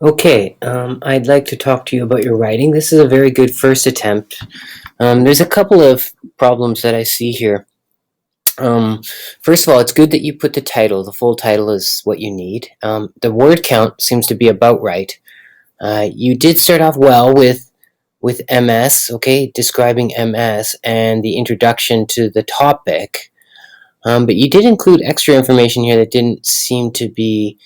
Okay, I'd like to talk to you about your writing. This is a very good first attempt. There's a couple of problems that I see here. First of all, it's good that you put the title. The full title is what you need. The word count seems to be about right. You did start off well with MS, okay, describing MS and the introduction to the topic. But you did include extra information here that didn't seem to be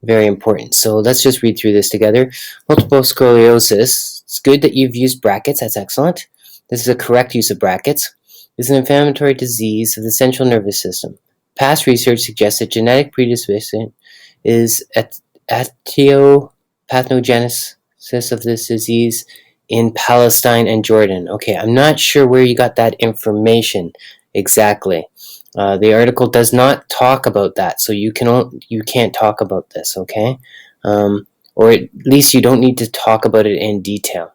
very important. So let's just read through this together. Multiple sclerosis. It's good that you've used brackets. That's excellent. This is a correct use of brackets. This is an inflammatory disease of the central nervous system. Past research suggests that genetic predisposition is pathogenesis of this disease in Palestine and Jordan. Okay, I'm not sure where you got that information exactly. The article does not talk about that, so you can't talk about this, okay? Or at least you don't need to talk about it in detail.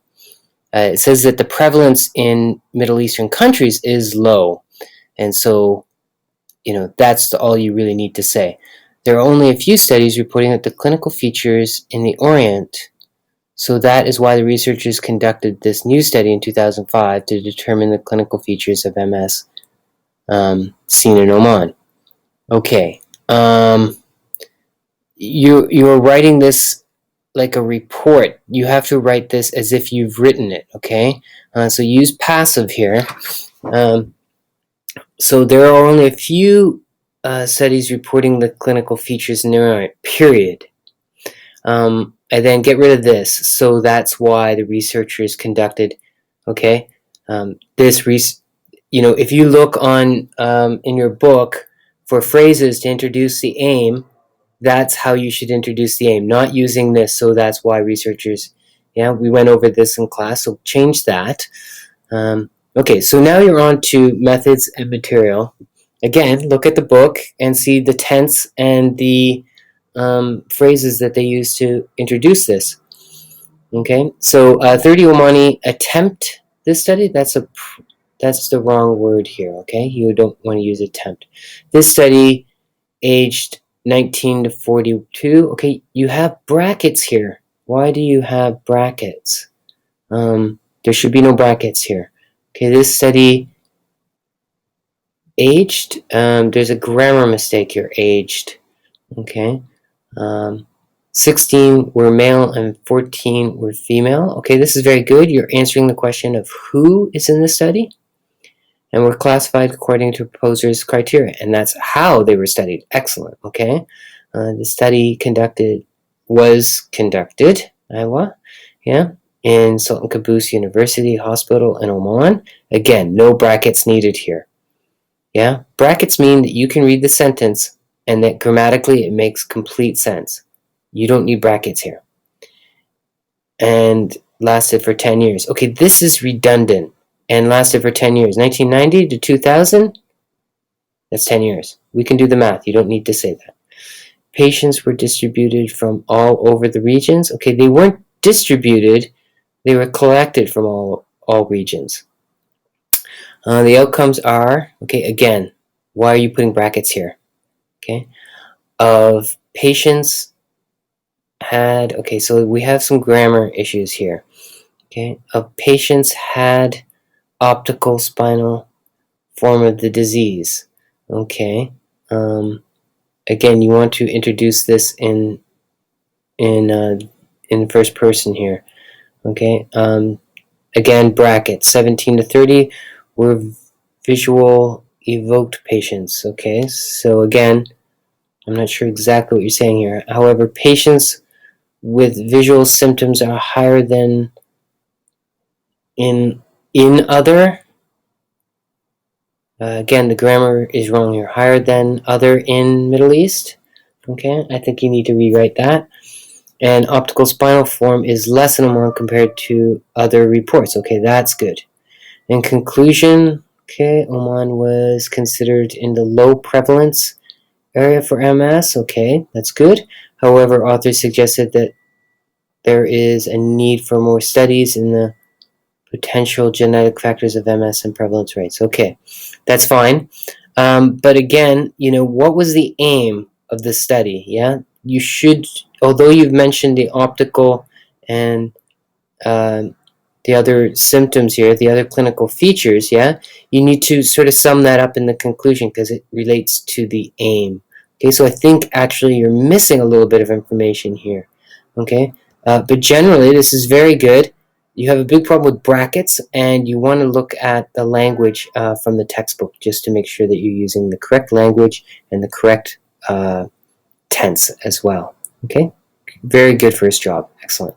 It says that the prevalence in Middle Eastern countries is low, and so that's all you really need to say. There are only a few studies reporting that the clinical features in the Orient, so that is why the researchers conducted this new study in 2005 to determine the clinical features of MS seen in Oman. Okay. You're writing this like a report. You have to write this as if you've written it, okay? So use passive here. So there are only a few studies reporting the clinical features in the period. And then get rid of this. So that's why the researchers conducted, okay? If you look on in your book for phrases to introduce the aim, that's how you should introduce the aim, not using this. So that's why researchers, we went over this in class, so change that. Okay, so now you're on to methods and material. Again, look at the book and see the tense and the phrases that they use to introduce this. Okay, so 30 Omani attempt this study. That's the wrong word here, okay? You don't want to use attempt. This study, aged 19 to 42. Okay, you have brackets here. Why do you have brackets? There should be no brackets here. Okay, this study, aged. There's a grammar mistake here, aged. Okay. 16 were male and 14 were female. Okay, this is very good. You're answering the question of who is in the study, and were classified according to proposers' criteria, and that's how they were studied. Excellent. Okay, the study was conducted, in Sultan Qaboos University Hospital in Oman. Again, no brackets needed here. Yeah, brackets mean that you can read the sentence and that grammatically it makes complete sense. You don't need brackets here. And lasted for 10 years. Okay, this is redundant. And lasted for 10 years. 1990 to 2000, that's 10 years. We can do the math. You don't need to say that. Patients were distributed from all over the regions. Okay, they weren't distributed. They were collected from all regions. The outcomes are, okay, again, why are you putting brackets here? Okay, of patients had, okay, so we have some grammar issues here. Okay, of patients had optical spinal form of the disease. Okay. Again, you want to introduce this in first person here. Okay. Again, brackets. 17 to 30 were visual evoked patients. Okay. So again, I'm not sure exactly what you're saying here. However, patients with visual symptoms are higher than in other. Again, the grammar is wrong here. Higher than other in Middle East. Okay, I think you need to rewrite that. And optical spinal form is less in Oman compared to other reports. Okay, that's good. In conclusion, okay, Oman was considered in the low prevalence area for MS. Okay, that's good. However, authors suggested that there is a need for more studies in the potential genetic factors of MS and prevalence rates. Okay, that's fine. But again, what was the aim of the study? Yeah, you should although you've mentioned the optical and uh, the other symptoms here, the other clinical features, yeah, you need to sort of sum that up in the conclusion because it relates to the aim. Okay, so I think actually you're missing a little bit of information here. Okay, but generally this is very good. You have a big problem with brackets, and you want to look at the language from the textbook just to make sure that you're using the correct language and the correct tense as well. Okay, very good first job. Excellent.